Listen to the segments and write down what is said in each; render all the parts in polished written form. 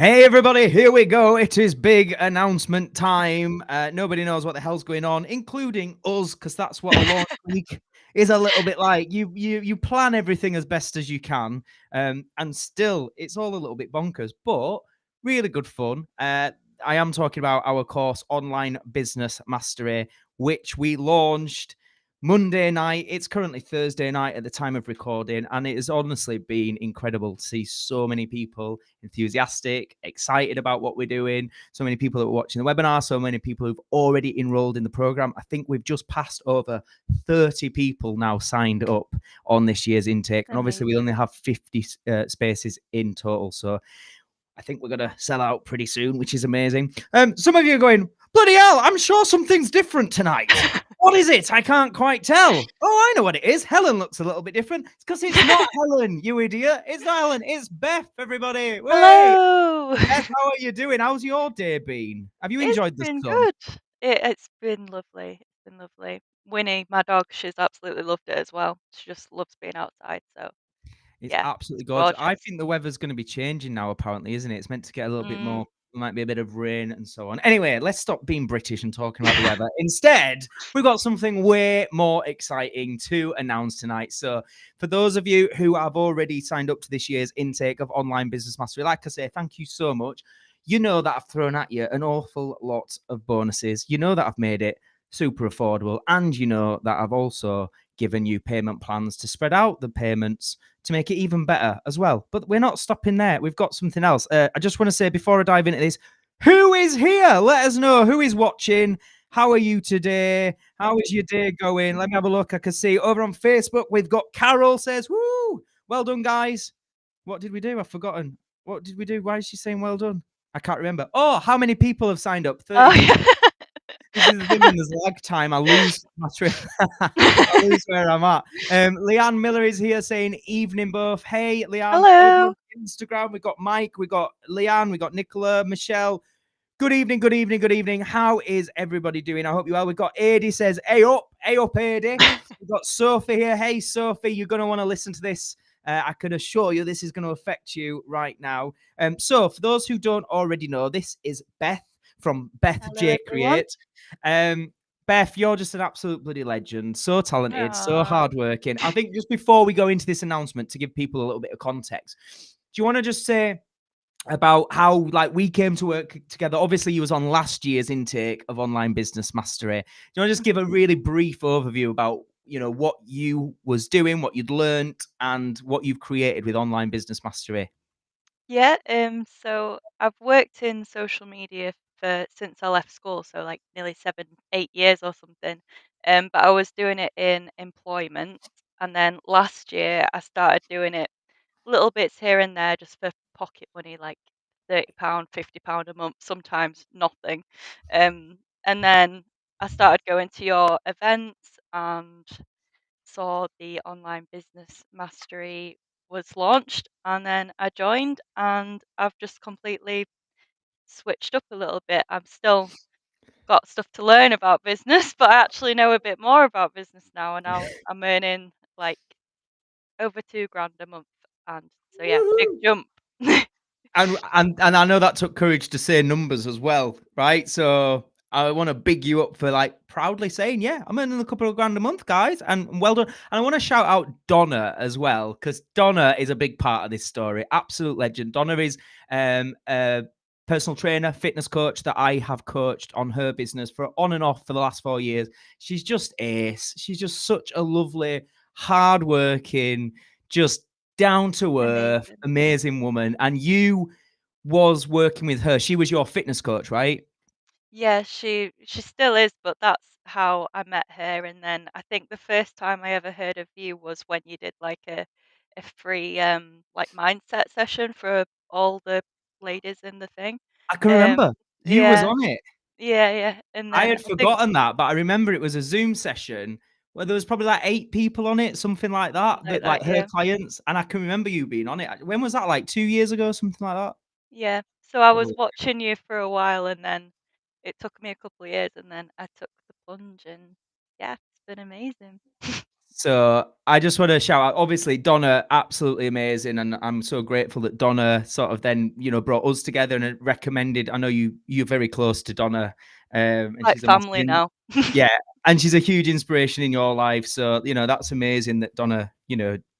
Hey everybody, here we go. It is big announcement time. Nobody knows what the hell's going on, including us, because that's what a launch week is a little bit like. You plan everything as best as you can, and still it's all a little bit bonkers, but really good fun. I am talking about our course, Online Business Mastery, which we launched Monday night. It's currently Thursday night at the time of recording, and it has honestly been incredible to see so many people enthusiastic, excited about what we're doing. So many people that were watching the webinar, so many people who've already enrolled in the program. I think we've just passed over 30 people now signed up on this year's intake, and obviously we only Amazing. have 50 spaces in total. So I think we're going to sell out pretty soon, which is amazing. Some of you are going, bloody hell, I'm sure something's different tonight. What is it? I can't quite tell. Oh, I know what it is. Helen looks a little bit different. It's because it's not Helen, you idiot. It's not Helen. It's Beth, everybody. Way. Hello. Beth, how are you doing? How's your day been? Have you It's enjoyed the been sun? good. It's been lovely. It's been lovely. Winnie, my dog, she's absolutely loved it as well. She just loves being outside. So It's yeah, absolutely it's gorgeous. I gorgeous. think the weather's going to be changing now, apparently, isn't it? It's meant to get a little bit Mm. more, might be a bit of rain and so on. Anyway, let's stop being British and talking about the weather. Instead, we've got something way more exciting to announce tonight. So, for those of you who have already signed up to this year's intake of Online Business Mastery, like I say, thank you so much. You know that I've thrown at you an awful lot of bonuses. You know that I've made it super affordable. And you know that I've also given you payment plans to spread out the payments to make it even better as well. But we're not stopping there. We've got something else. I just want to say before I dive into this, who is here? Let us know who is watching. How are you today? How is your day going? Let me have a look. I can see over on Facebook, we've got Carol says, woo, well done, guys. What did we do? I've forgotten. What did we do? Why is she saying well done? I can't remember. Oh, how many people have signed up? Oh 30 people. This is the thing when there's lag time. I lose my I lose where I'm at. Leanne Miller is here saying evening both. Hey, Leanne, over Hello. on Instagram, we got Mike, we got Leanne, we got Nicola, Michelle. Good evening, good evening, good evening. How is everybody doing? I hope you well. We've got Adi says, hey up, Adi. We've got Sophie here. Hey, Sophie, you're going to want to listen to this. I can assure you this is going to affect you right now. So, for those who don't already know, this is Beth from Hello, BethJ everyone. Create. Um, Beth, you're just an absolute bloody legend. So talented, so Aw. hardworking. I think just before we go into this announcement, to give people a little bit of context, do you want to just say about how like we came to work together? Obviously, you was on last year's intake of Online Business Mastery. Do you want to just give a really brief overview about what you was doing, what you'd learned, and what you've created with Online Business Mastery? Yeah, so I've worked in social media for since I left school, so like nearly 7, 8 years or something. But I was doing it in employment, and then last year I started doing it little bits here and there just for pocket money, like £30, £50 a month, sometimes nothing. And then I started going to your events and saw the online business mastery was launched, and then I joined, and I've just completely switched up a little bit. I'm still got stuff to learn about business, but I actually know a bit more about business now, and now I'm earning like over 2 grand a month, and so yeah, big Woohoo! jump. And I know that took courage to say numbers as well, right? So I want to big you up for like proudly saying, yeah, I'm earning a couple of grand a month, guys, and well done. And I want to shout out Donna as well, because Donna is a big part of this story. Absolute legend. Donna is a personal trainer, fitness coach that I have coached on her business for on and off for the last 4 years. She's just ace. She's just such a lovely, hardworking, just down to earth, Amazing. amazing woman. And you was working with her. She was your fitness coach, right? Yeah, she still is, but that's how I met her. And then I think the first time I ever heard of you was when you did like a free like mindset session for all the ladies in the thing. I can Um remember you was yeah, on it. yeah. And I then had I think forgotten that, but I remember it was a Zoom session where there was probably like 8 people on it, something like that, like that that, like her yeah. clients. And I can remember you being on it. When was that? Like 2 years ago, something like that? Yeah. So I was Probably. watching you for a while, and then it took me a couple of years, and then I took the plunge, and yeah, it's been amazing. So I just want to shout out, obviously, Donna, absolutely amazing, and I'm so grateful that Donna sort of then brought us together and recommended. I know you're very close to Donna, and Like she's a massive family now. yeah, and she's a huge inspiration in your life. So that's amazing that Donna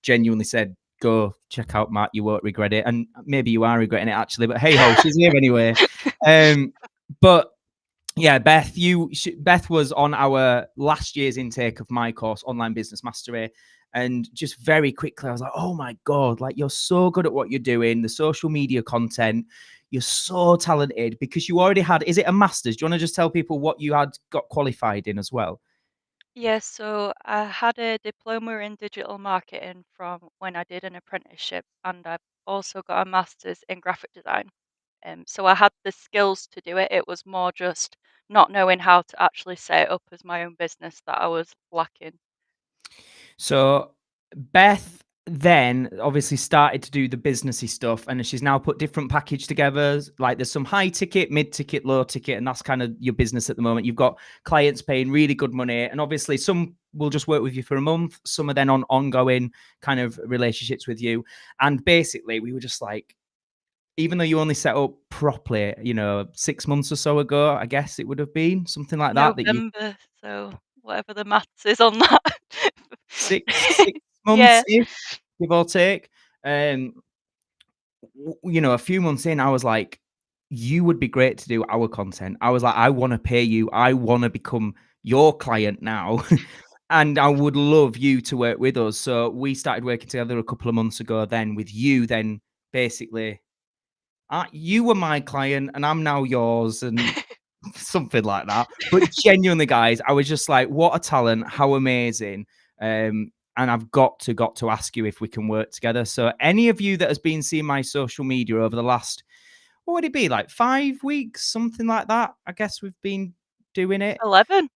genuinely said go check out Matt, you won't regret it, and maybe you are regretting it actually, but hey ho, she's here anyway. But yeah, Beth was on our last year's intake of my course, Online Business Mastery. And just very quickly, I was like, oh my God, like you're so good at what you're doing, the social media content. You're so talented because you already had, is it a master's? Do you want to just tell people what you had got qualified in as well? Yeah, so I had a diploma in digital marketing from when I did an apprenticeship, and I've also got a master's in graphic design. So I had the skills to do it. It was more just not knowing how to actually set it up as my own business that I was lacking. So Beth then obviously started to do the businessy stuff, and she's now put different package together. Like there's some high ticket, mid ticket, low ticket, and that's kind of your business at the moment. You've got clients paying really good money, and obviously some will just work with you for a month. Some are then on ongoing kind of relationships with you. And basically, we were just like, even though you only set up properly, 6 months or so ago, I guess it would have been something like that. That you November, so whatever the maths is on that. six Yeah. months ish, give or take. Um, a few months in, I was like, you would be great to do our content. I was like, I want to pay you. I want to become your client now. And I would love you to work with us. So we started working together a couple of months ago, then with you, then basically, you were my client and I'm now yours. And something like that. But genuinely, guys, I was just like, what a talent, how amazing. And I've got to ask you if we can work together. So any of you that has been seeing my social media over the last, what would it be, like 5 weeks, something like that? I guess we've been doing it. 11.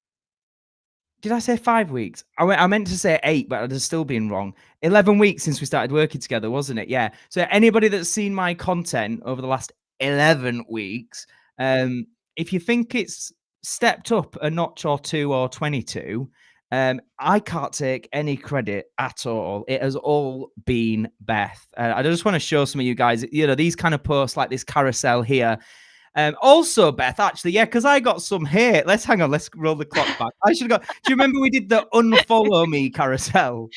Did I say 5 weeks? I meant to say 8, but I'd have still been wrong. 11 weeks since we started working together, wasn't it? Yeah. So anybody that's seen my content over the last 11 weeks, um, if you think it's stepped up a notch or two or 22, I can't take any credit at all. It has all been Beth. I just want to show some of you guys, these kind of posts like this carousel here. Also, Beth, actually, yeah, because I got some hate. Let's hang on. Let's roll the clock back. I should have got. Do you remember we did the unfollow me carousel?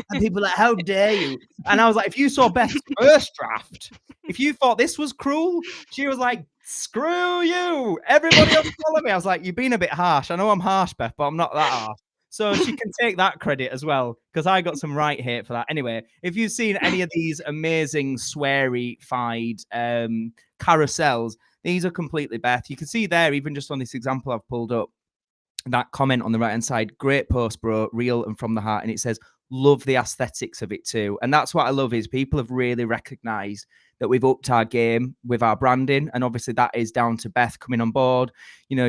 And people were like, "How dare you?" And I was like, "If you saw Beth's first draft, if you thought this was cruel, she was like, screw you, everybody unfollow me." I was like, "You've been a bit harsh. I know I'm harsh, Beth, but I'm not that harsh." So she can take that credit as well because I got some right hate for that. Anyway, if you've seen any of these amazing sweary-fied carousels, these are completely Beth. You can see there, even just on this example I've pulled up, that comment on the right hand side, great post, bro, real and from the heart. And it says, love the aesthetics of it too. And that's what I love is people have really recognized that we've upped our game with our branding. And obviously that is down to Beth coming on board.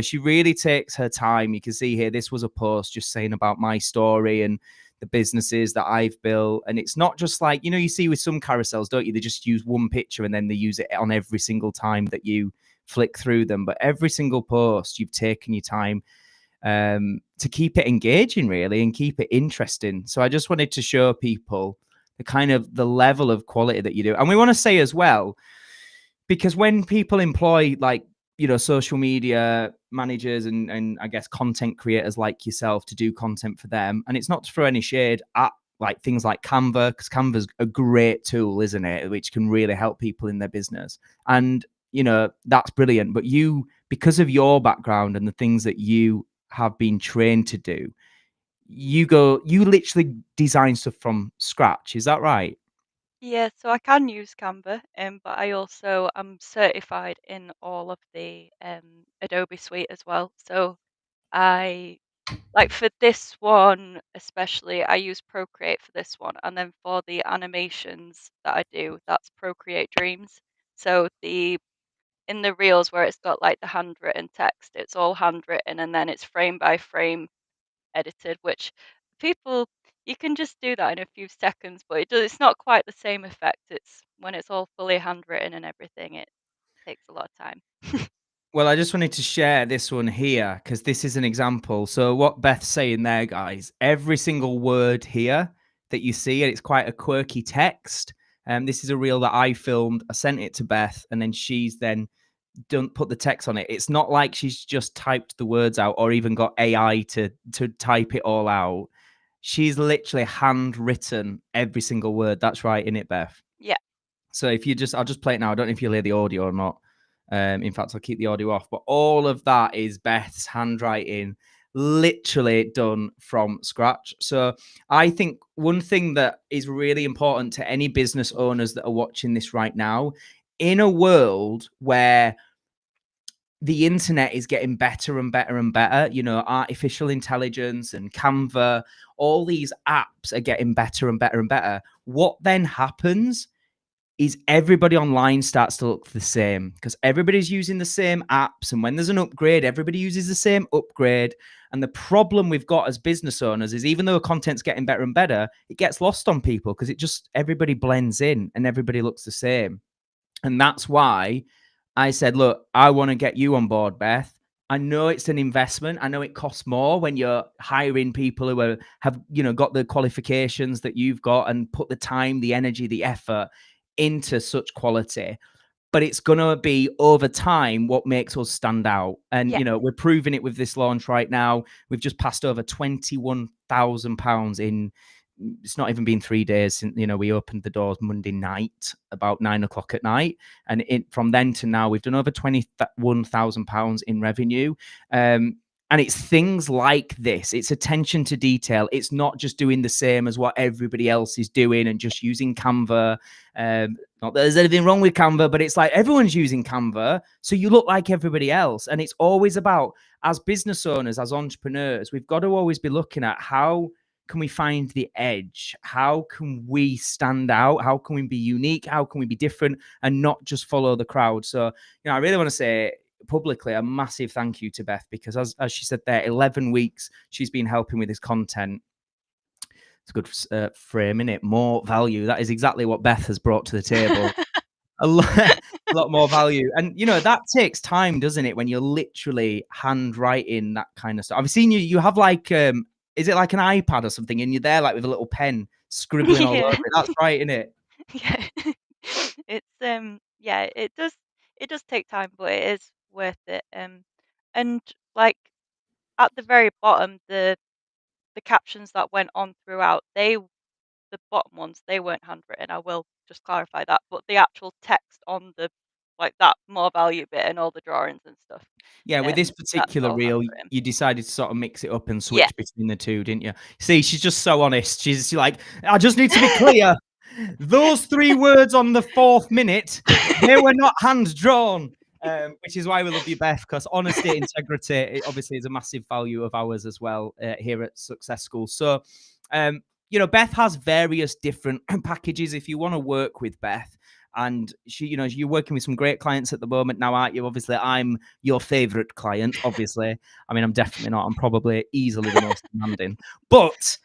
She really takes her time. You can see here, this was a post just saying about my story and the businesses that I've built. And it's not just like, you see with some carousels, don't you? They just use one picture and then they use it on every single time that you flick through them. But every single post, you've taken your time to keep it engaging, really, and keep it interesting. So I just wanted to show people the kind of the level of quality that you do. And we want to say as well, because when people employ like social media managers and I guess content creators like yourself to do content for them, and it's not to throw any shade at like things like Canva, because Canva's a great tool, isn't it, which can really help people in their business. And that's brilliant, but you, because of your background and the things that you have been trained to do, you literally design stuff from scratch, is that right? Yeah, so I can use Canva, but I also am certified in all of the Adobe suite as well. So I like for this one especially, I use Procreate for this one, and then for the animations that I do, that's Procreate Dreams. So the in the reels where it's got like the handwritten text, it's all handwritten, and then it's frame by frame edited, which people you can just do that in a few seconds, but it's not quite the same effect. It's when it's all fully handwritten and everything, it takes a lot of time. Well, I just wanted to share this one here because this is an example. So, what Beth's saying there, guys, every single word here that you see, and it's quite a quirky text. This is a reel that I filmed. I sent it to Beth, and then she's then done put the text on it. It's not like she's just typed the words out or even got AI to type it all out. She's literally handwritten every single word. That's right, in it, Beth. Yeah. So if you just, I'll just play it now. I don't know if you'll hear the audio or not. In fact, I'll keep the audio off. But all of that is Beth's handwriting, literally done from scratch. So I think one thing that is really important to any business owners that are watching this right now, in a world where the internet is getting better and better and better, you know, artificial intelligence and Canva, all these apps are getting better and better and better. What then happens is everybody online starts to look the same because everybody's using the same apps. And when there's an upgrade, everybody uses the same upgrade. And the problem we've got as business owners is even though content's getting better and better, it gets lost on people because it just, everybody blends in and everybody looks the same. And that's why I said, look, I want to get you on board, Beth. I know it's an investment. I know it costs more when you're hiring people who have, you know, got the qualifications that you've got and put the time, the energy, the effort into such quality. But it's going to be over time what makes us stand out. And, Yeah. you know, we're proving it with this launch right now. We've just passed over £21,000 in, it's not even been 3 days since, you know, we opened the doors Monday night about 9 o'clock at night. And from then to now, we've done over £21,000 in revenue. And it's things like this. It's attention to detail. It's not just doing the same as what everybody else is doing and just using Canva. Not that there's anything wrong with Canva, but it's like everyone's using Canva. So you look like everybody else. And it's always about, as business owners, as entrepreneurs, we've got to always be looking at how can we find the edge? How can we stand out? How can we be unique? How can we be different and not just follow the crowd? So, you know, I really want to say publicly a massive thank you to Beth because as she said there, 11 weeks she's been helping with this content. It's a good frame, in it. More value. That is exactly what Beth has brought to the table. a lot more value. And, you know, that takes time, doesn't it? When you're literally handwriting that kind of stuff. I've seen you have like, is it like an iPad or something? And you're there like with a little pen scribbling all over Yeah. it. That's right, isn't it? Yeah. It's yeah, it does take time, but it is worth it. And like at the very bottom, the captions that went on throughout, the bottom ones, they weren't handwritten. I will just clarify that, but the actual text on the like that more value bit and all the drawings and stuff, Yeah, with this that's particular all reel, handwritten. you decided to sort of mix it up and Yeah. switch between the two, didn't you? See, she's just so honest. She's like, I just need to be clear. Those 3 words on the 4th minute, they were not hand drawn. Which is why we love you, Beth, because honesty, integrity, it obviously is a massive value of ours as well here at Success School. So, you know, Beth has various different packages if you want to work with Beth. And she, you know, you're working with some great clients at the moment now, aren't you? Obviously, I'm your favorite client, obviously. I mean, I'm definitely not. I'm probably easily the most demanding. But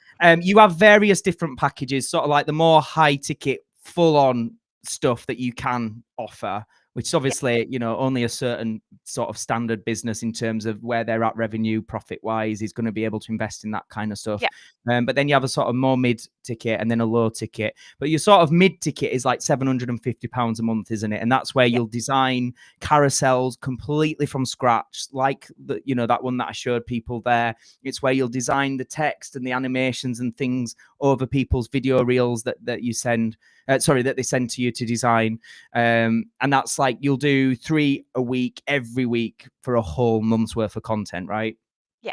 you have various different packages, sort of like the more high ticket, full on stuff that you can offer, which is Yeah. obviously, you know, only a certain sort of standard business in terms of where they're at revenue, profit wise, is going to be able to invest in that kind of stuff. Yeah. But then you have a sort of more mid ticket and then a low ticket. But your sort of mid ticket is like £750 a month, isn't it? And that's where Yeah. you'll design carousels completely from scratch, like the, you know, that one that I showed people there. It's where you'll design the text and the animations and things over people's video reels that you send. That they send to you to design. And that's like you'll do 3 a week every week for a whole month's worth of content, right? Yeah.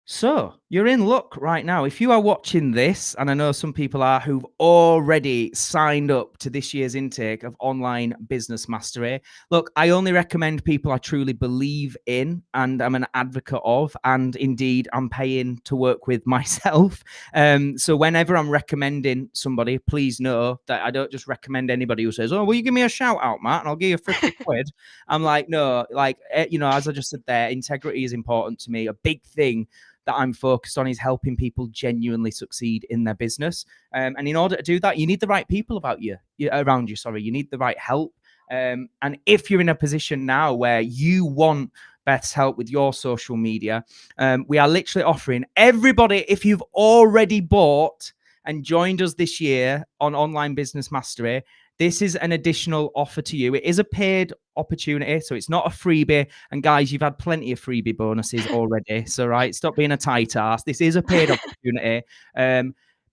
So you're in luck right now. If you are watching this, and I know some people are who've already signed up to this year's intake of Online Business Mastery, look, I only recommend people I truly believe in and I'm an advocate of, and indeed I'm paying to work with myself. So whenever I'm recommending somebody, please know that I don't just recommend anybody who says, oh, will you give me a shout out, Matt, and I'll give you 50 quid. I'm like, no, like, you know, as I just said there, integrity is important to me. A big thing that I'm focused on is helping people genuinely succeed in their business. And in order to do that, you need the right people around you. Sorry, you need the right help. And if you're in a position now where you want Beth's help with your social media, we are literally offering everybody, if you've already bought and joined us this year on Online Business Mastery, this is an additional offer to you. It is a paid opportunity, so it's not a freebie. And guys, you've had plenty of freebie bonuses already. So, right, stop being a tight ass. This is a paid opportunity.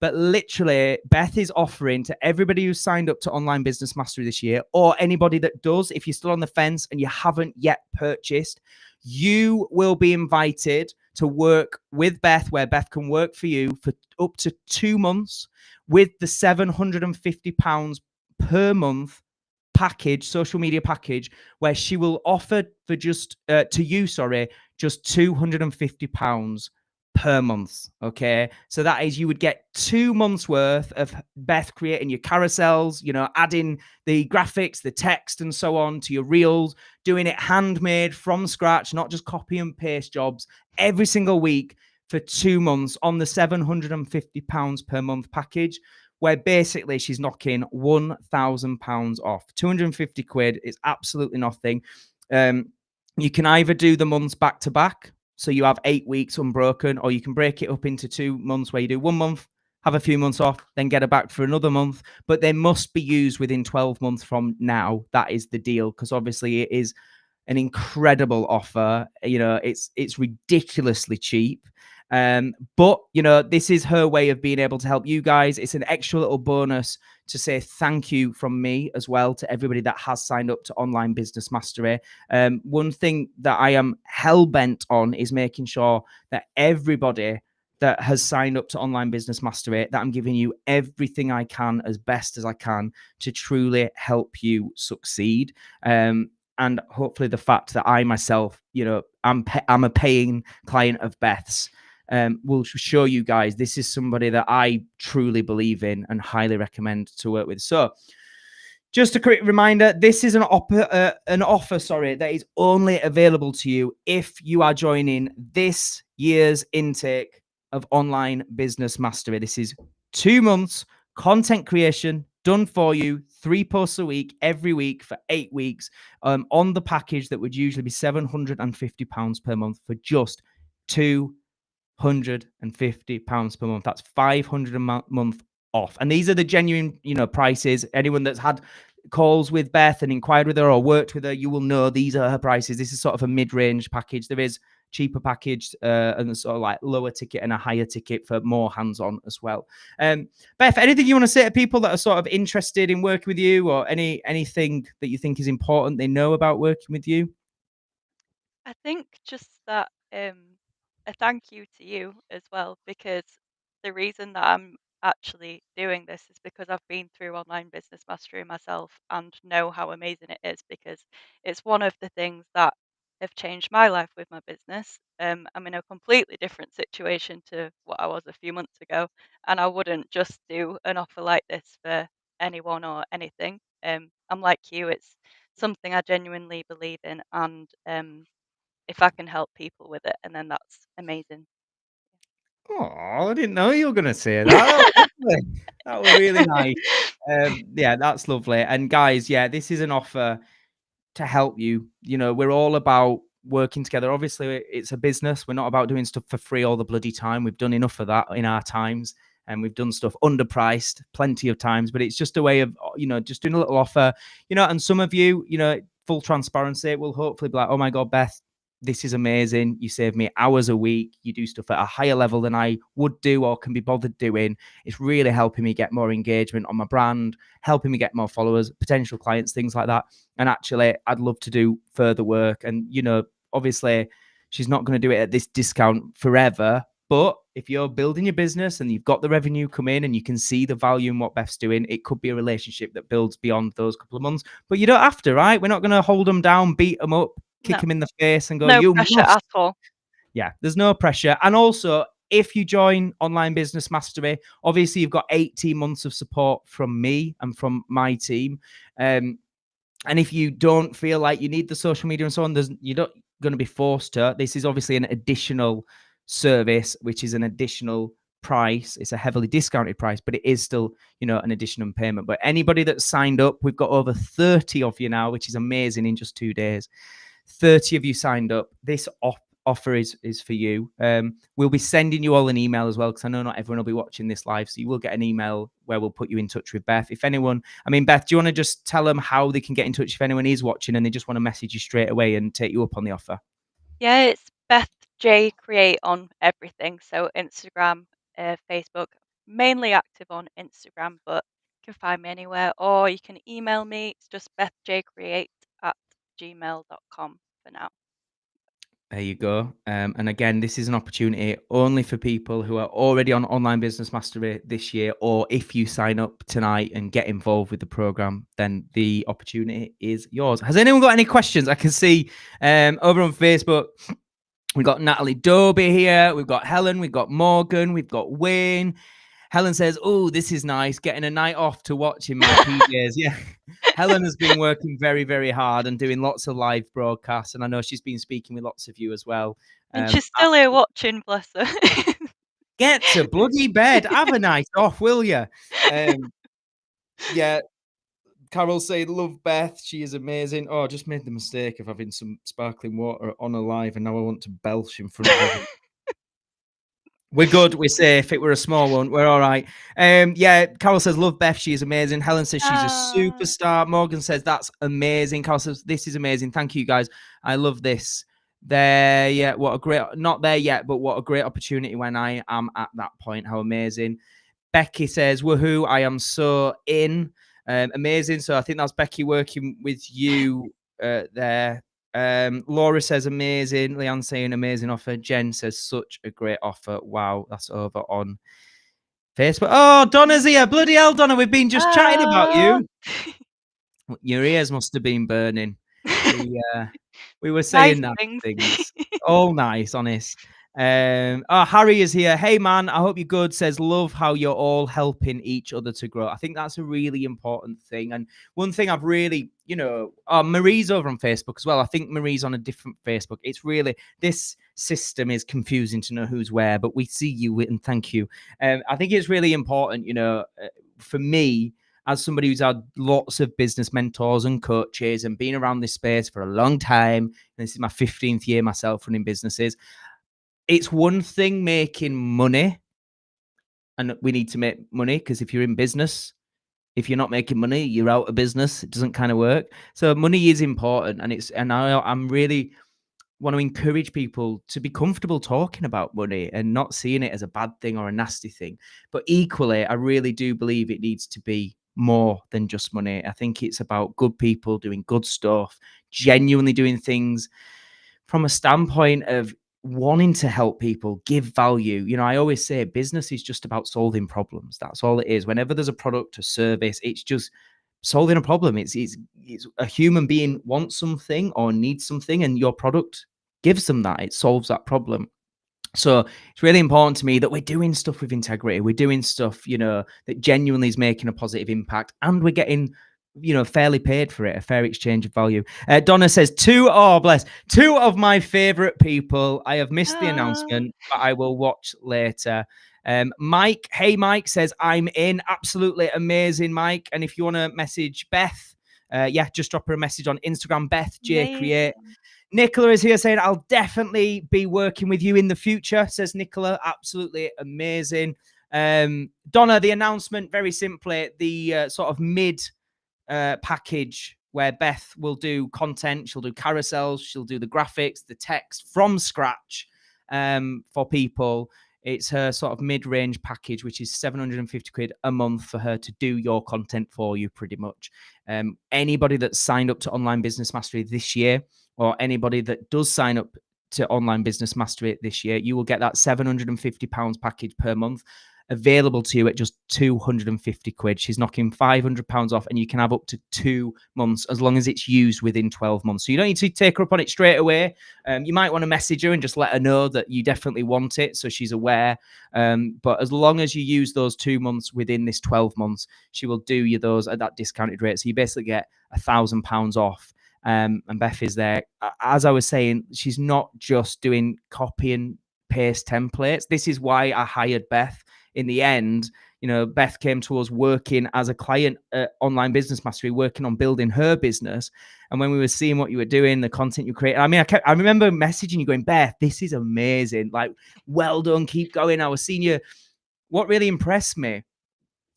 But literally, Beth is offering to everybody who's signed up to Online Business Mastery this year, or anybody that does, if you're still on the fence and you haven't yet purchased, you will be invited to work with Beth, where Beth can work for you for up to 2 months with the £750 per month package, social media package, where she will offer for just to you, sorry, just £250 per month. Okay, so that is, you would get 2 months worth of Beth creating your carousels, adding the graphics, the text, and so on to your reels, doing it handmade from scratch, not just copy and paste jobs, every single week for 2 months on the £750 per month package, where basically she's knocking £1,000 off. 250 quid is absolutely nothing. You can either do the months back to back, so you have 8 weeks unbroken, or you can break it up into 2 months where you do 1 month, have a few months off, then get it back for another month. But they must be used within 12 months from now. That is the deal, because obviously it is an incredible offer. It's ridiculously cheap. But this is her way of being able to help you guys. It's an extra little bonus to say thank you from me as well to everybody that has signed up to Online Business Mastery. One thing that I am hell bent on is making sure that everybody that has signed up to Online Business Mastery, that I'm giving you everything I can as best as I can to truly help you succeed. And hopefully the fact that I myself, I'm a paying client of Beth's, will show you guys this is somebody that I truly believe in and highly recommend to work with. So just a quick reminder, this is an offer, that is only available to you if you are joining this year's intake of Online Business Mastery. This is 2 months content creation done for you, 3 posts a week, every week for 8 weeks, on the package that would usually be £750 per month for just £250 per month. That's £500 a month off. And these are the genuine, prices. Anyone that's had calls with Beth and inquired with her or worked with her, you will know these are her prices. This is sort of a mid-range package. There is cheaper package and sort of like lower ticket and a higher ticket for more hands-on as well. Beth, anything you want to say to people that are sort of interested in working with you, or anything that you think is important they know about working with you? I think just that a thank you to you as well, because the reason that I'm actually doing this is because I've been through Online Business Mastery myself and know how amazing it is, because it's one of the things that have changed my life with my business. I'm in a completely different situation to what I was a few months ago, and I wouldn't just do an offer like this for anyone or anything. I'm like you, it's something I genuinely believe in, and if I can help people with it, and then that's amazing. Oh, I didn't know you were going to say that. That was lovely. That was really nice. Yeah, that's lovely. And guys, yeah, this is an offer to help you. We're all about working together. Obviously, it's a business. We're not about doing stuff for free all the bloody time. We've done enough of that in our times, and we've done stuff underpriced plenty of times. But it's just a way of, just doing a little offer, and some of you, full transparency, will hopefully be like, oh my God, Beth, this is amazing. You save me hours a week. You do stuff at a higher level than I would do or can be bothered doing. It's really helping me get more engagement on my brand, helping me get more followers, potential clients, things like that. And actually, I'd love to do further work. And, obviously, she's not going to do it at this discount forever. But if you're building your business and you've got the revenue come in and you can see the value in what Beth's doing, it could be a relationship that builds beyond those couple of months. But you don't have to, right? We're not going to hold them down, beat them up, kick No, him in the face and go, no you pressure must. at all. Yeah, there's no pressure. And also, if you join Online Business Mastery, obviously you've got 18 months of support from me and from my team. And if you don't feel like you need the social media and so on, you're not going to be forced to. This is obviously an additional service, which is an additional price. It's a heavily discounted price, but it is still, an additional payment. But anybody that's signed up, we've got over 30 of you now, which is amazing in just 2 days. 30 of you signed up. This offer is for you. We'll be sending you all an email as well, because I know not everyone will be watching this live, so you will get an email where we'll put you in touch with Beth. If anyone, Beth, do you want to just tell them how they can get in touch if anyone is watching and they just want to message you straight away and take you up on the offer? Yeah, it's BethJ Create on everything. So Instagram, Facebook, mainly active on Instagram, but you can find me anywhere, or you can email me. It's just bethjcreate@gmail.com for now. There you go. And again, this is an opportunity only for people who are already on Online Business Mastery this year, or if you sign up tonight and get involved with the program, then the opportunity is yours. Has anyone got any questions? I can see over on Facebook, we've got Natalie Doby here, we've got Helen, we've got Morgan, we've got Wayne. Helen says, "Oh, this is nice. Getting a night off to watch in my PJs." Yeah. Helen has been working very, very hard and doing lots of live broadcasts. And I know she's been speaking with lots of you as well. And she's still here watching, bless her. Get to bloody bed. Have a night off, will you? Yeah. Carol said, "Love Beth. She is amazing." Oh, I just made the mistake of having some sparkling water on a live, and now I want to belch in front of everyone. We're good. We're safe. It were a small one. We're all right. Yeah, Carol says, "Love Beth. She is amazing." Helen says, "She's a superstar." Morgan says, "That's amazing." Carol says, "This is amazing. Thank you, guys. I love this." There, yeah, what a great, not there yet, but what a great opportunity when I am at that point. How amazing. Becky says, "Woohoo, I am so in." Amazing. So I think that's Becky working with you there. Laura says, "Amazing." Leanne saying, "Amazing offer." Jen says, "Such a great offer." Wow, that's over on Facebook. Oh, Donna's here. Bloody hell, Donna. We've been just chatting about you. Your ears must have been burning. We were Nice saying nice things. things. All nice, honest. Harry is here. "Hey man, I hope you're good." Says, "Love how you're all helping each other to grow." I think that's a really important thing. And one thing I've really, Marie's over on Facebook as well. I think Marie's on a different Facebook. It's really, this system is confusing to know who's where, but we see you and thank you. I think it's really important, for me, as somebody who's had lots of business mentors and coaches and been around this space for a long time, and this is my 15th year myself running businesses, it's one thing making money, and we need to make money because if you're in business, if you're not making money, you're out of business. It doesn't kind of work. So money is important, and I'm really want to encourage people to be comfortable talking about money and not seeing it as a bad thing or a nasty thing. But equally, I really do believe it needs to be more than just money. I think it's about good people doing good stuff, genuinely doing things from a standpoint of wanting to help people, give value. I always say business is just about solving problems. That's all it is. Whenever there's a product or service, it's just solving a problem. It's a human being wants something or needs something, and your product gives them that. It solves that problem. So it's really important to me that we're doing stuff with integrity. We're doing stuff, that genuinely is making a positive impact, and we're getting, fairly paid for it, a fair exchange of value. Donna says, two of my favorite people. I have missed the announcement, but I will watch later. Mike, hey, Mike says, "I'm in." Absolutely amazing, Mike. And if you want to message Beth, just drop her a message on Instagram, BethJ Create. Nicola is here saying, "I'll definitely be working with you in the future," says Nicola. Absolutely amazing. Donna, the announcement, very simply, the sort of mid package where Beth will do content. She'll do carousels. She'll do the graphics, the text from scratch for people. It's her sort of mid-range package, which is 750 quid a month for her to do your content for you, pretty much. Anybody that's signed up to Online Business Mastery this year, or anybody that does sign up to Online Business Mastery this year, you will get that £750 package per month available to you at just 250 quid. She's knocking £500 off, and you can have up to 2 months as long as it's used within 12 months. So you don't need to take her up on it straight away. You might want to message her and just let her know that you definitely want it, so she's aware. But as long as you use those 2 months within this 12 months, she will do you those at that discounted rate. So you basically get £1,000 off. And Beth is there. As I was saying, she's not just doing copy and paste templates. This is why I hired Beth in the end. You know, Beth came to us working as a client at Online Business Mastery, working on building her business. And when we were seeing what you were doing, the content you created, I mean, I remember messaging you going, Beth, this is amazing. Like, well done, keep going. I was seeing you. What really impressed me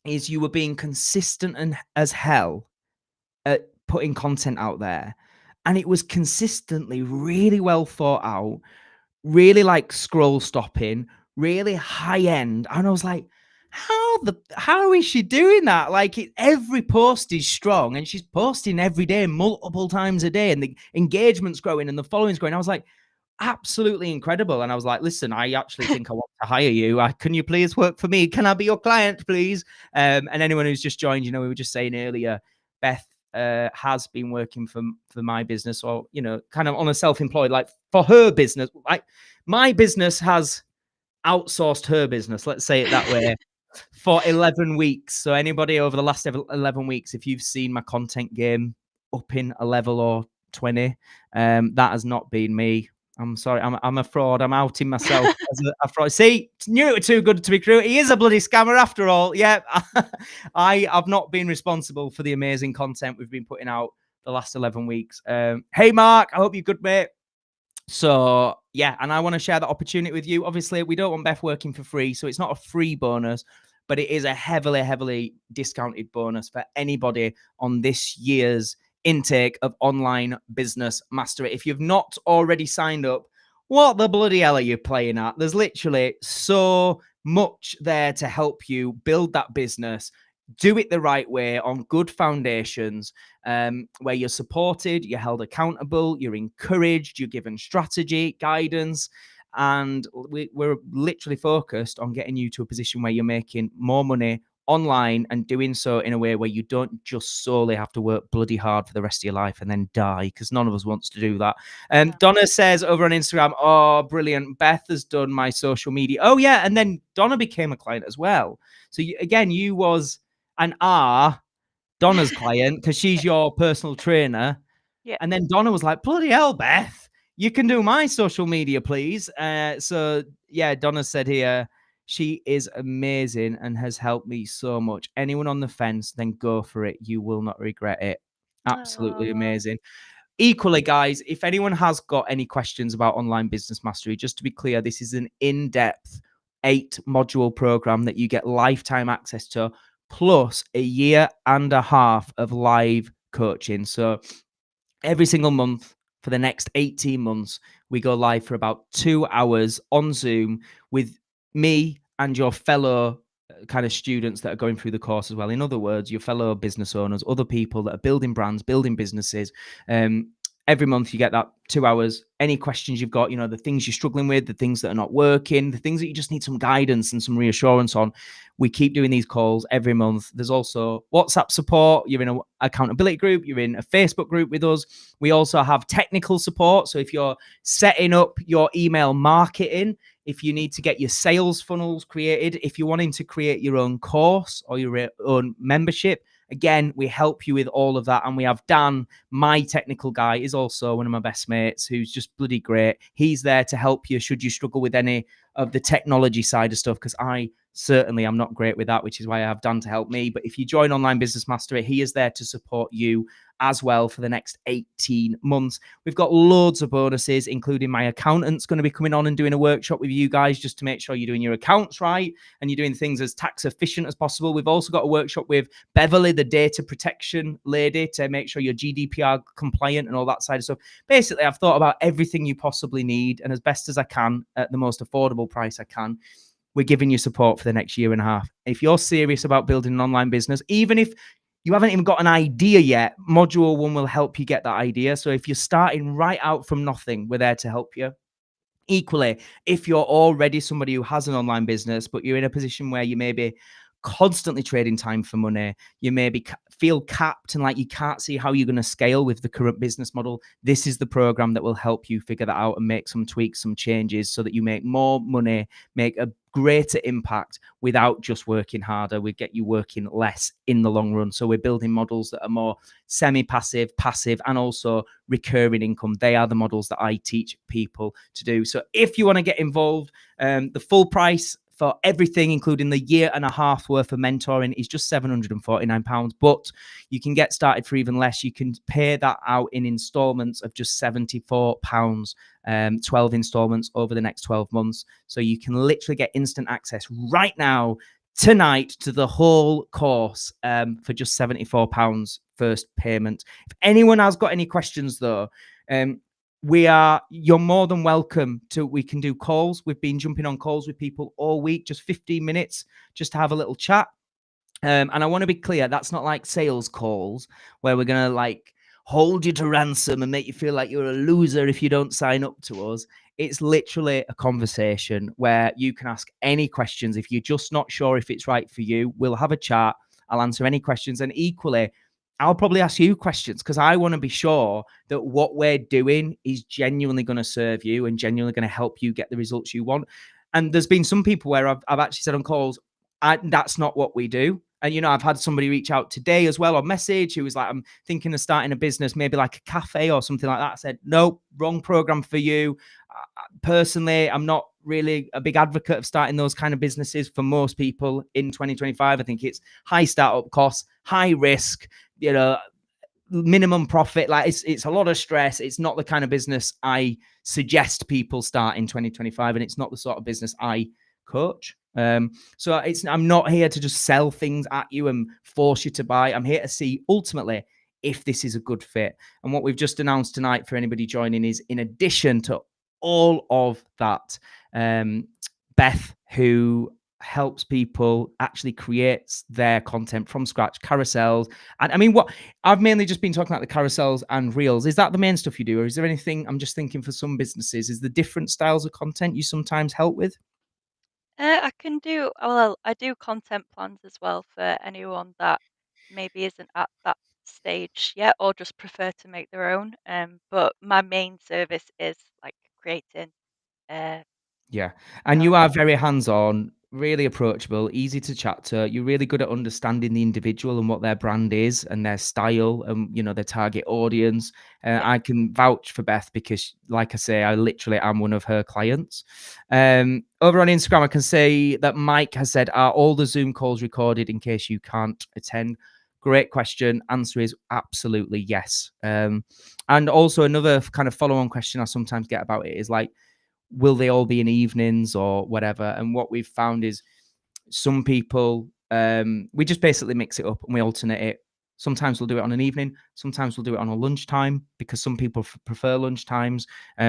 is you were being consistent and as hell at putting content out there. And it was consistently really well thought out, really like scroll stopping, really high end. And I was like, how is she doing that? Like every post is strong and she's posting every day, multiple times a day, and the engagement's growing and the following's growing. I was like, absolutely incredible. And I was like, listen, I actually think I want to hire you. Can you please work for me? Can I be your client, please? And anyone who's just joined, you know, we were just saying earlier, Beth has been working for my business, or, you know, kind of on a self-employed, like for her business. Like my business has outsourced her business, let's say it that way, for 11 weeks. So anybody over the last 11 weeks, if you've seen my content game up in a level or 20, that has not been me. I'm sorry, I'm a fraud. I'm outing myself as a fraud. See, knew it was too good to be true. He is a bloody scammer after all. Yeah, I have not been responsible for the amazing content we've been putting out the last 11 weeks. Hey, Mark, I hope you're good, mate. So yeah, and I want to share that opportunity with you. Obviously, we don't want Beth working for free, so it's not a free bonus, but it is a heavily discounted bonus for anybody on this year's intake of Online Business Mastery. If you've not already signed up, what the bloody hell are you playing at? There's literally so much there to help you build that business, do it the right way on good foundations, where you're supported, you're held accountable, you're encouraged, you're given strategy, guidance, and we're literally focused on getting you to a position where you're making more money online and doing so in a way where you don't just solely have to work bloody hard for the rest of your life and then die, because none of us wants to do that. Yeah. Donna says over on Instagram, oh, brilliant. Beth has done my social media. Oh, yeah. And then Donna became a client as well. So you was and are Donna's client because she's your personal trainer. Yeah. And then Donna was like, bloody hell, Beth, you can do my social media, please. So yeah, Donna said here, she is amazing and has helped me so much. Anyone on the fence, then go for it. You will not regret it. Absolutely amazing. Equally, guys, if anyone has got any questions about Online Business Mastery, just to be clear, this is an in-depth 8-module program that you get lifetime access to, plus a year and a half of live coaching. So every single month for the next 18 months, we go live for about 2 hours on Zoom with me and your fellow kind of students that are going through the course as well. In other words, your fellow business owners, other people that are building brands, building businesses. Every month you get that 2 hours. Any questions you've got, you know, the things you're struggling with, the things that are not working, the things that you just need some guidance and some reassurance on. We keep doing these calls every month. There's also WhatsApp support. You're in an accountability group. You're in a Facebook group with us. We also have technical support. So if you're setting up your email marketing, if you need to get your sales funnels created, if you're wanting to create your own course or your own membership, again, we help you with all of that. And we have Dan, my technical guy, is also one of my best mates, who's just bloody great. He's there to help you should you struggle with any of the technology side of stuff, because I certainly am not great with that, which is why I have Dan to help me. But if you join Online Business Mastery, he is there to support you as well for the next 18 months. We've got loads of bonuses, including my accountant's going to be coming on and doing a workshop with you guys just to make sure you're doing your accounts right and you're doing things as tax efficient as possible. We've also got a workshop with Beverly, the data protection lady, to make sure you're GDPR compliant and all that side of stuff. Basically, I've thought about everything you possibly need, and as best as I can at the most affordable price I can, we're giving you support for the next year and a half. If you're serious about building an online business, even if you haven't even got an idea yet, Module 1 will help you get that idea. So if you're starting right out from nothing, we're there to help you. Equally, if you're already somebody who has an online business, but you're in a position where you may be constantly trading time for money, you maybe feel capped and like you can't see how you're going to scale with the current business model, this is the program that will help you figure that out and make some tweaks, some changes so that you make more money, make a greater impact without just working harder. We get you working less in the long run. So we're building models that are more semi-passive, passive, and also recurring income. They are the models that I teach people to do. So if you want to get involved, the full price for everything, including the year and a half worth of mentoring, is just £749. But you can get started for even less. You can pay that out in installments of just £74, 12 installments over the next 12 months. So you can literally get instant access right now, tonight, to the whole course for just £74 first payment. If anyone has got any questions though, you're more than welcome to. We can do calls. We've been jumping on calls with people all week, just 15 minutes, just to have a little chat. And I want to be clear, that's not like sales calls where we're gonna like hold you to ransom and make you feel like you're a loser if you don't sign up to us. It's literally a conversation where you can ask any questions. If you're just not sure if it's right for you, we'll have a chat. I'll answer any questions, and equally, I'll probably ask you questions because I want to be sure that what we're doing is genuinely going to serve you and genuinely going to help you get the results you want. And there's been some people where I've actually said on calls, that's not what we do. And, you know, I've had somebody reach out today as well on message who was like, I'm thinking of starting a business, maybe like a cafe or something like that. I said, no, wrong program for you. Personally, I'm not really a big advocate of starting those kind of businesses for most people in 2025. I think it's high startup costs, high risk, you know, minimum profit. Like it's a lot of stress. It's not the kind of business I suggest people start in 2025, and it's not the sort of business I coach. So I'm not here to just sell things at you and force you to buy. I'm here to see ultimately if this is a good fit. And what we've just announced tonight for anybody joining is, in addition to all of that, Beth, who helps people actually create their content from scratch, carousels. And I mean, what I've mainly just been talking about the carousels and reels. Is that the main stuff you do? Or is there anything, I'm just thinking for some businesses, is the different styles of content you sometimes help with? I can do well, I do content plans as well for anyone that maybe isn't at that stage yet or just prefer to make their own. But my main service is like creating uh Yeah. And you carrot. are very hands-on, really approachable, easy to chat to. You're really good at understanding the individual and what their brand is and their style and, you know, their target audience. Yeah. I can vouch for Beth because, like I say, I literally am one of her clients. Over on Instagram, I can say that Mike has said, are all the Zoom calls recorded in case you can't attend? Great question. Answer is absolutely yes. And also another kind of follow-on question I sometimes get about it is like, will they all be in evenings or whatever? And what we've found is some people, we just basically mix it up and we alternate it. Sometimes we'll do it on an evening. Sometimes we'll do it on a lunchtime because some people prefer lunch times.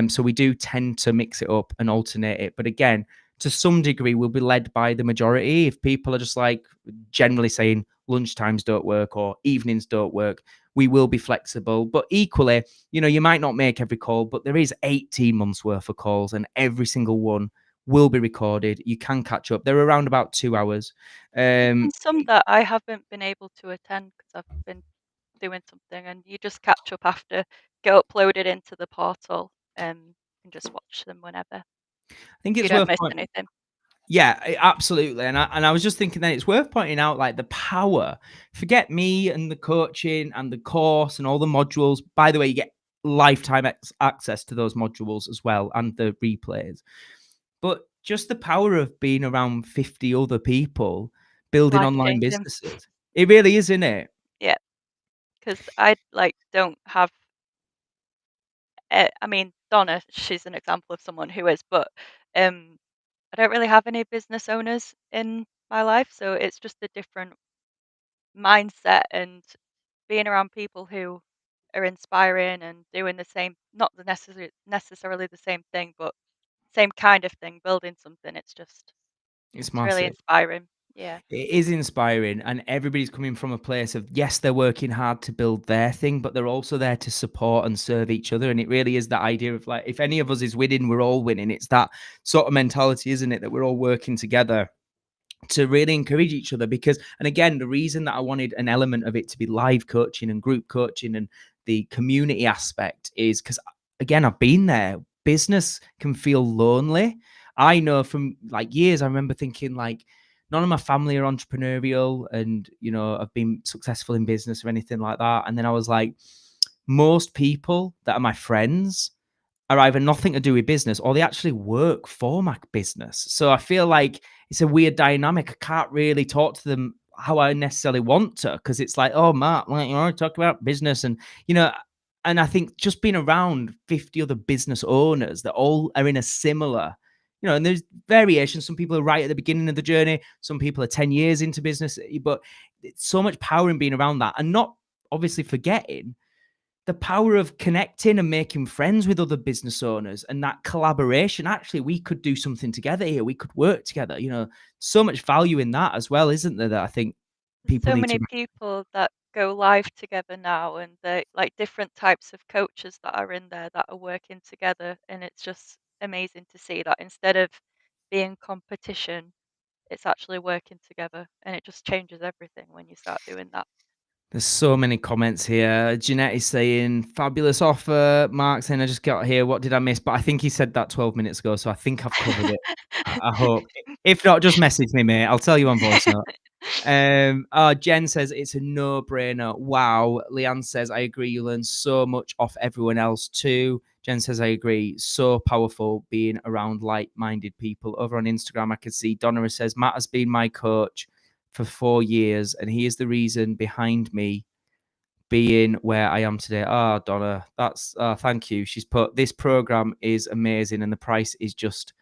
So we do tend to mix it up and alternate it. But again, to some degree, we'll be led by the majority. If people are just like generally saying lunch times don't work or evenings don't work, we will be flexible. But equally, you know, you might not make every call, but there is 18 months worth of calls and every single one will be recorded. You can catch up. They're around about 2 hours. There's Um, been some that I haven't been able to attend because I've been doing something, and you just catch up after, get uploaded into the portal, and just watch them whenever. I think So you it's don't worth miss pointing. anything. Yeah, absolutely. And I was just thinking that it's worth pointing out like the power. Forget me and the coaching and the course and all the modules. By the way, you get lifetime access to those modules as well and the replays. But just the power of being around 50 other people building Life online changing. businesses. It really is, isn't it? Yeah, because I like don't have. I mean, Donna, she's an example of someone who is, but um, I don't really have any business owners in my life, so it's just a different mindset and being around people who are inspiring and doing the same, not the necessarily the same thing, but same kind of thing, building something. It's It's really massive. inspiring. Yeah, It is inspiring, and everybody's coming from a place of yes, they're working hard to build their thing, but they're also there to support and serve each other. And it really is that idea of like, if any of us is winning, we're all winning. It's that sort of mentality, isn't it? That we're all working together to really encourage each other. Because, and again, the reason that I wanted an element of it to be live coaching and group coaching and the community aspect is because, again, I've been there. Business can feel lonely. I know from like years, I remember thinking like, none of my family are entrepreneurial and, you know, have been successful in business or anything like that. And then I was like, most people that are my friends are either nothing to do with business or they actually work for my business. So I feel like it's a weird dynamic. I can't really talk to them how I necessarily want to because it's like, oh, Matt, like, you know, talk about business and, you know, and I think just being around 50 other business owners that all are in a similar, you know, and there's variations. Some people are right at the beginning of the journey, some people are 10 years into business, but it's so much power in being around that and not obviously forgetting the power of connecting and making friends with other business owners and that collaboration. Actually, we could do something together here. We could work together. You know, so much value in that as well, isn't there? That I think There's people so need to. many people that go live together now, and they like different types of coaches that are in there that are working together, and it's just amazing to see that instead of being competition, it's actually working together, and it just changes everything when you start doing that. There's so many comments here. Jeanette is saying, fabulous offer. Mark saying, I just got here. What did I miss? But I think he said that 12 minutes ago. So I think I've covered it. I hope. If not, just message me, mate. I'll tell you on voice note. Jen says it's a no-brainer. Wow. Leanne says, I agree. You learn so much off everyone else too. Jen says, I agree. So powerful being around like-minded people. Over on Instagram, I could see Donna says, Matt has been my coach for 4 years, and he is the reason behind me being where I am today. Oh, Donna, that's thank you. She's put this program is amazing, and the price is just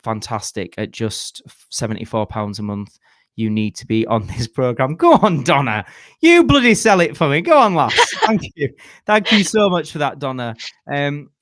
fantastic at just £74 a month. You need to be on this program. Go on, Donna. You bloody sell it for me. Go on, lass. Thank you. Thank you so much for that, Donna.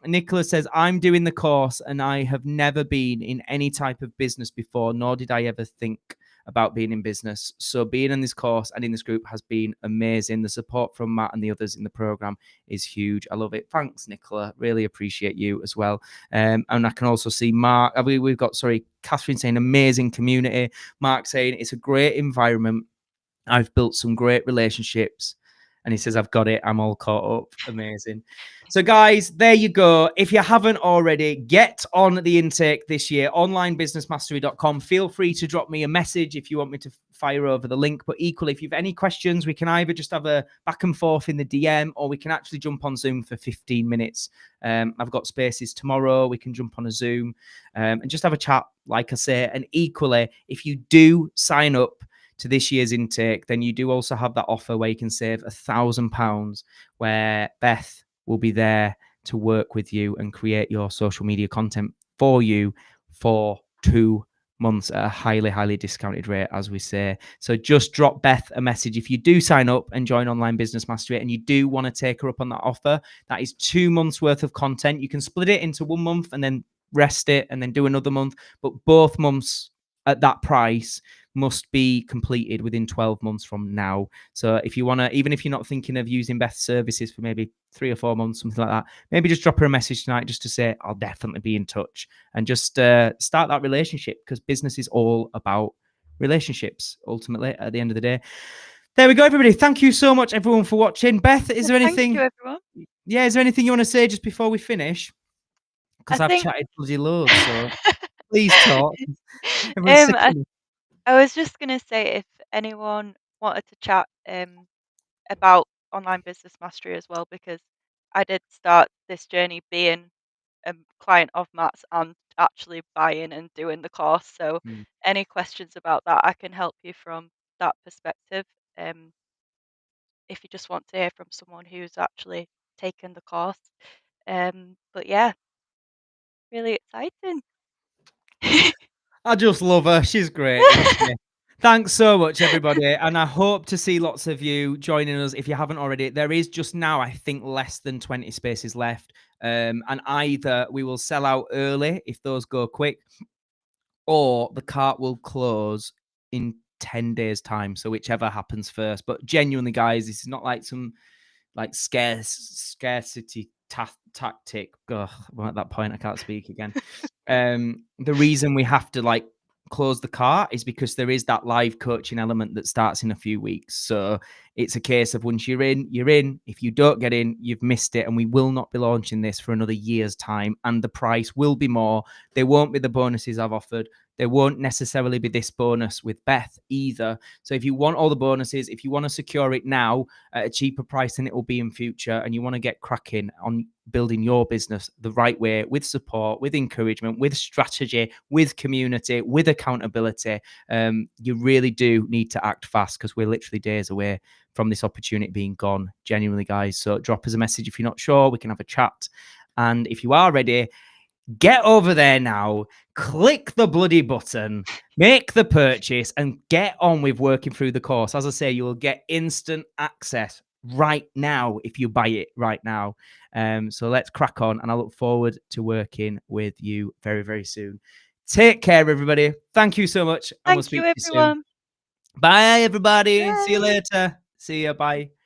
Nicholas says, I'm doing the course and I have never been in any type of business before, nor did I ever think about being in business. So being in this course and in this group has been amazing. The support from Matt and the others in the program is huge. I love it. Thanks, Nicola. Really appreciate you as well. And I can also see Mark. We've got, Catherine saying amazing community. Mark saying it's a great environment. I've built some great relationships. And he says, I've got it. I'm all caught up. Amazing. So, guys, there you go. If you haven't already, get on the intake this year, onlinebusinessmastery.com. Feel free to drop me a message if you want me to fire over the link. But equally, if you have any questions, we can either just have a back and forth in the DM or we can actually jump on Zoom for 15 minutes. I've got spaces tomorrow. We can jump on a Zoom and just have a chat, like I say. And equally, if you do sign up to this year's intake, then you do also have that offer where you can save £1,000, where Beth will be there to work with you and create your social media content for you for 2 months at a highly, highly discounted rate, as we say. So just drop Beth a message if you do sign up and join Online Business Mastery and you do want to take her up on that offer. That is 2 months worth of content. You can split it into 1 month and then rest it and then do another month, but both months at that price must be completed within 12 months from now. So if you want to, even if you're not thinking of using Beth's services for maybe 3 or 4 months, something like that, maybe just drop her a message tonight just to say, I'll definitely be in touch and just start that relationship, because business is all about relationships ultimately at the end of the day. There we go, everybody. Thank you so much, everyone, for watching. Beth, is there Thank anything? you, everyone. Yeah, is there anything you want to say just before we finish? I Because I've think chatted bloody loads, so please talk. Everyone's sick I, of me. I was just gonna say if anyone wanted to chat about online business mastery as well, because I did start this journey being a client of Matt's and actually buying and doing the course. So Mm. any questions about that, I can help you from that perspective. Um, if you just want to hear from someone who's actually taken the course. But yeah, really exciting. I just love her. She's great, isn't she? Thanks so much, everybody. And I hope to see lots of you joining us. If you haven't already, there is just now, I think, less than 20 spaces left. And either we will sell out early if those go quick, or the cart will close in 10 days' time. So whichever happens first. But genuinely, guys, this is not like some like scarcity tactic. Ugh, well, at that point, I can't speak again. The reason we have to like close the cart is because there is that live coaching element that starts in a few weeks. So it's a case of once you're in, you're in. If you don't get in, you've missed it. And we will not be launching this for another year's time. And the price will be more. There won't be the bonuses I've offered. There won't necessarily be this bonus with Beth either. So if you want all the bonuses, if you want to secure it now at a cheaper price than it will be in future, and you want to get cracking on building your business the right way, with support, with encouragement, with strategy, with community, with accountability, you really do need to act fast, because we're literally days away from this opportunity being gone, genuinely, guys. So drop us a message if you're not sure. We can have a chat. And if you are ready, get over there now, click the bloody button, make the purchase, and get on with working through the course. As I say, you will get instant access right now if you buy it right now. So let's crack on, and I look forward to working with you very, very soon. Take care, everybody. Thank you so much, and we'll Thank you, speak to you soon. everyone. Bye, everybody. See you Bye. later. See you. Bye.